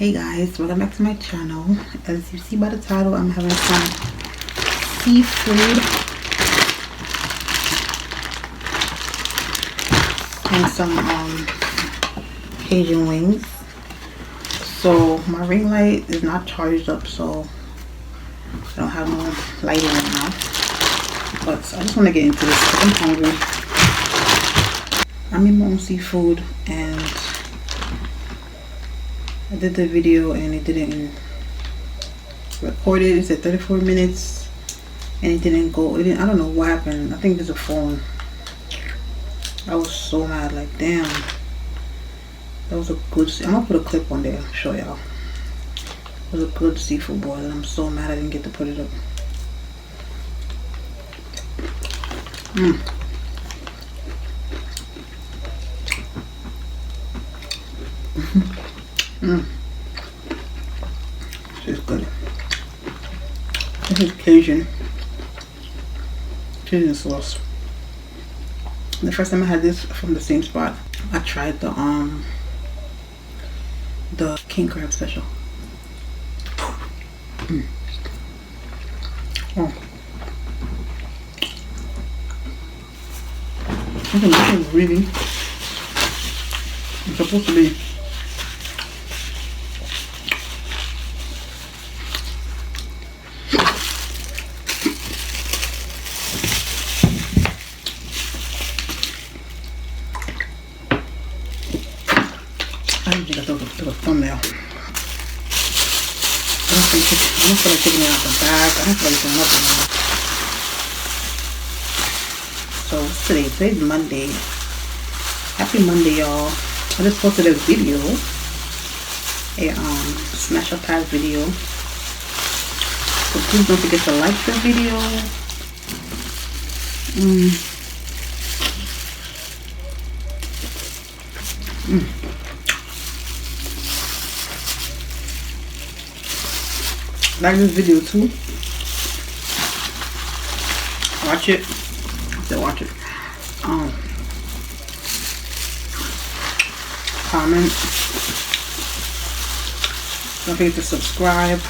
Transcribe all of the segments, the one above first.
Hey guys, welcome back to my channel. As you see by the title, I'm having some seafood and some Cajun wings. So my ring light is not charged up, so I don't have no lighting right now. But I just want to get into this because I'm hungry. I made my own seafood and I did the video and it didn't record it. It said 34 minutes and it didn't go. I don't know what happened. I think there's a phone. I was so mad, like damn. That was a good, I'm gonna put a clip on there, show y'all. It was a good seafood boil and I'm so mad I didn't get to put it up. This is good. This is Cajun sauce. The first time I had this from the same spot, I tried the king crab special. Oh, this is really, it's supposed to be I usually got to a thumbnail. I don't feel like taking it out the bag. I don't feel like doing nothing now. So what's today? Today's Monday. Happy Monday, y'all. I just posted a video. A smash up pass video. So please don't forget to like the video. Like this video too. Watch it. Still watch it. Comment. Don't forget to subscribe.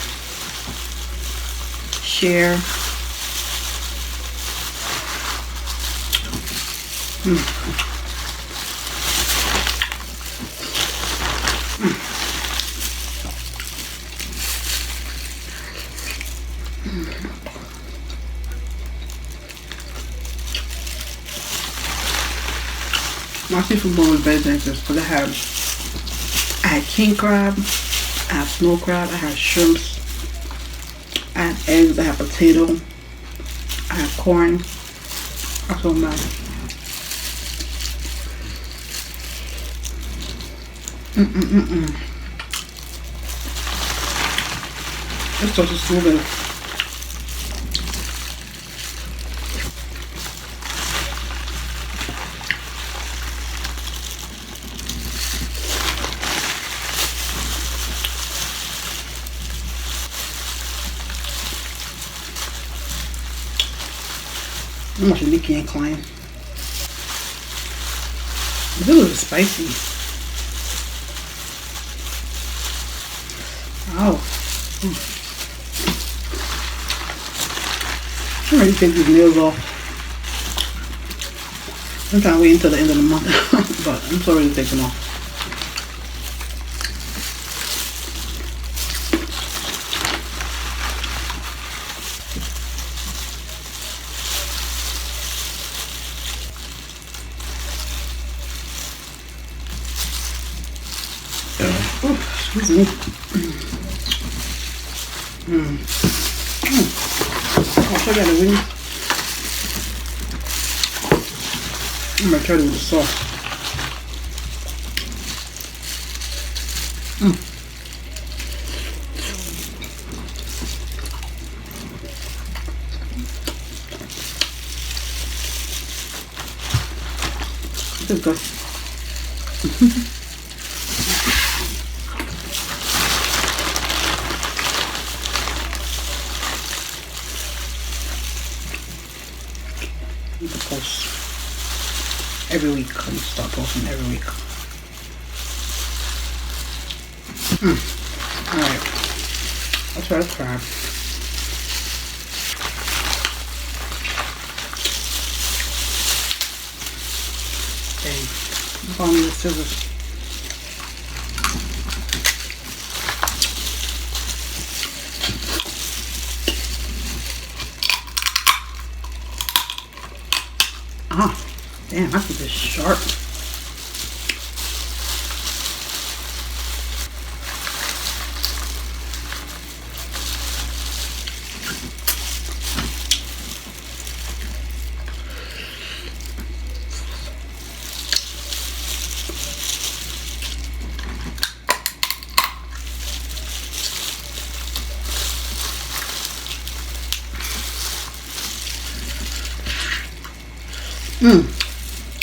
Share. My seafood bowl was better than this because I had king crab, I had snow crab, I had shrimps, I had eggs, I had potato, I had corn. I'm so mad. This sauce is so good. I'm watching Nikki and Klein. This is spicy. Wow. I'm ready to take these nails off. I'm trying to wait until the end of the month, but I'm so ready to take them off. Excuse me. I'll show you the wings. I'm gonna try it with the sauce. This is good. need to post every week. I need to start posting every week. Alright, let's try the crab. Dang, I'm calling the scissors. Ah, damn, I keep this sharp.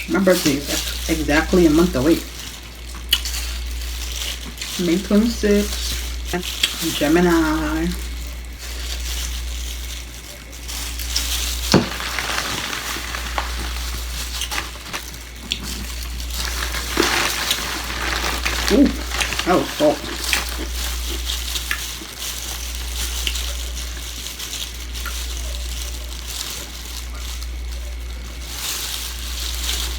My birthday is exactly a month away. May 26th. Gemini. Ooh, that was salt.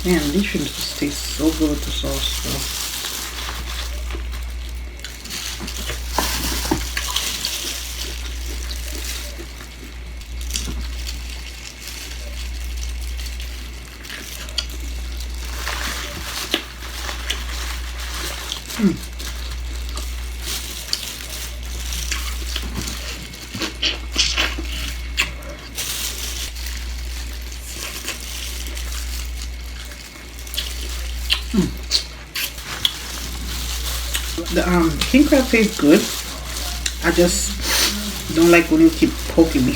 Man, these shrimp just taste so good with the sauce, though. The king crab tastes good. I just don't like when you keep poking me.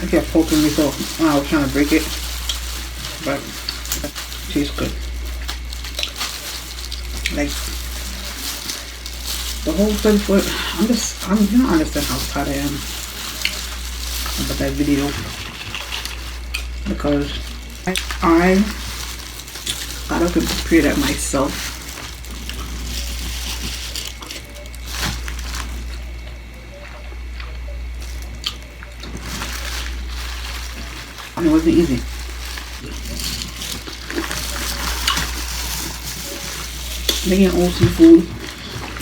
I kept poking me, so I was trying to break it, but it tastes good. Like the whole 30-foot. You don't understand how tired I am about that video, because I got up and prepared that myself. And it wasn't easy. Making old seafood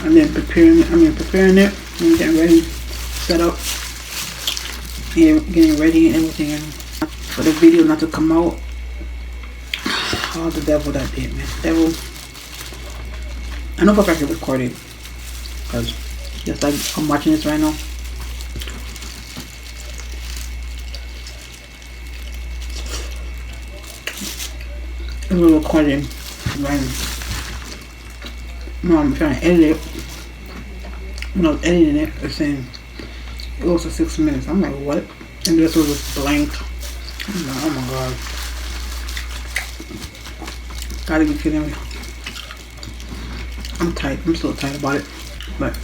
and then preparing it and getting ready, set up, and getting ready and everything, and for the video not to come out. Oh, the devil that did, man. Devil. I know if I can record it, because just like I'm watching this right now. It was recording when I'm trying to edit it. When I was editing it, it's saying it was for 6 minutes. I'm like, what? And this was just blank. I'm like, oh my god. Gotta be kidding me. I'm tight. I'm still tight about it. But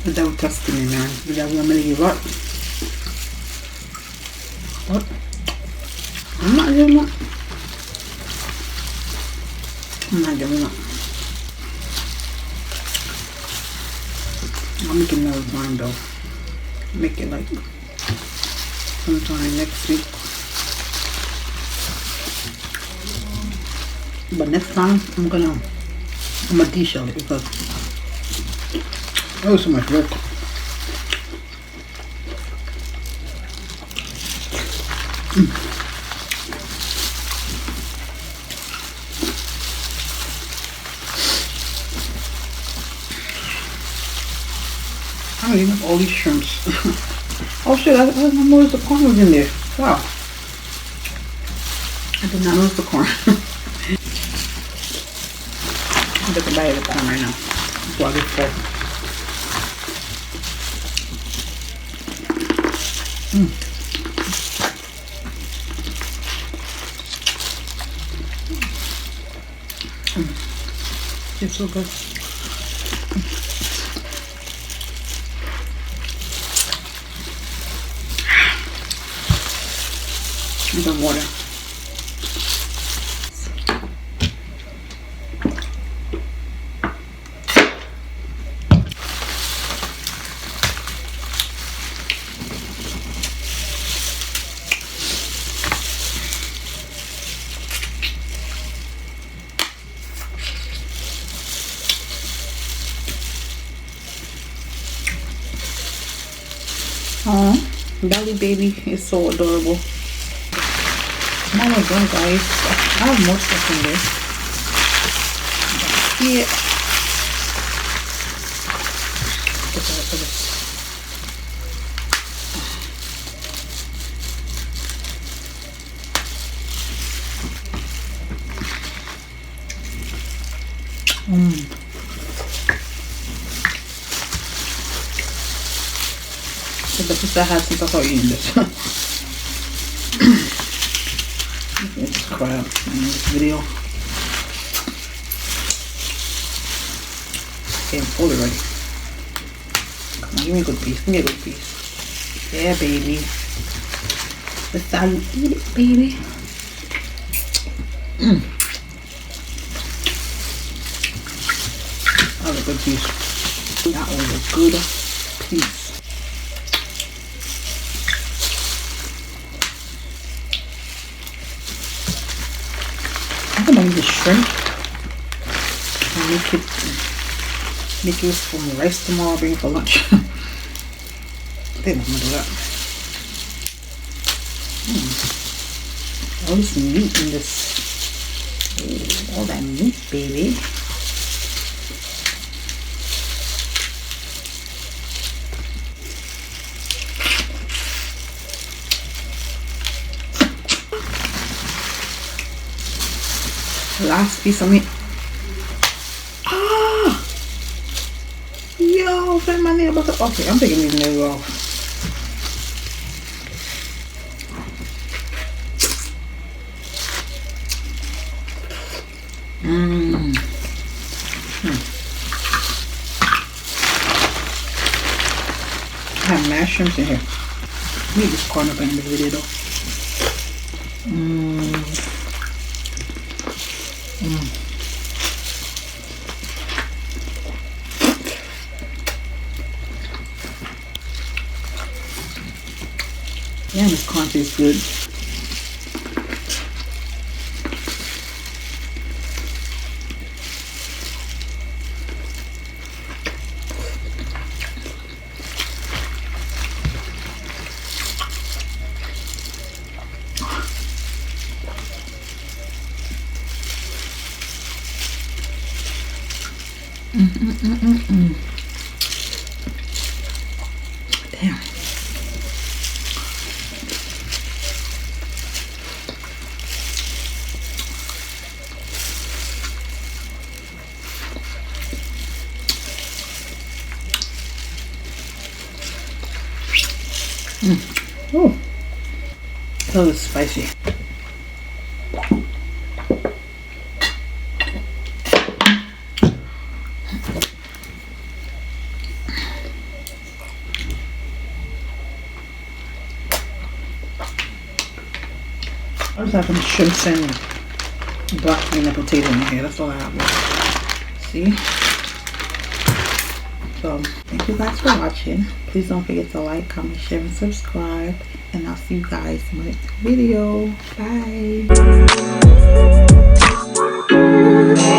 the devil testing me, man. The devil want me to give up. What? I'm not giving up. I'm not giving up. I'll make another time though. Make it like sometime next week. But next time I'm gonna de-shell it because it was so much work. I don't even have all these shrimps. Oh shit, I didn't notice the corn was in there. Wow. I did not notice the corn. I'm just buy the corn right now. Before I get full. It's so good. And some water. Oh, Dolly baby is so adorable. I'm almost done, guys. I have more stuff in there. Yeah. Get that for this. So the pizza had since I started eating this. It's crap in this video. Getting full already. Come on, give me a good piece. Give me a good piece. Yeah, baby. That's how you eat it, baby. That was a good piece. That was a good piece. I'm gonna use the shrimp and make it from rice tomorrow. Bring it for lunch. I think I'm gonna do that. All this meat in this. All that meat, baby. Last piece of meat. Ah! Yo, find my nail butter. Okay, I'm taking these nails off. I have mashed shrimps in here. Let me just corn up in the video though. Yeah, this corn tastes good. Damn. Oh, that was spicy. I just have some shrimps and broccoli and a potato in here. That's all I have. See? So, thank you guys for watching. Please don't forget to like, comment, share, and subscribe. And I'll see you guys in the next video. Bye.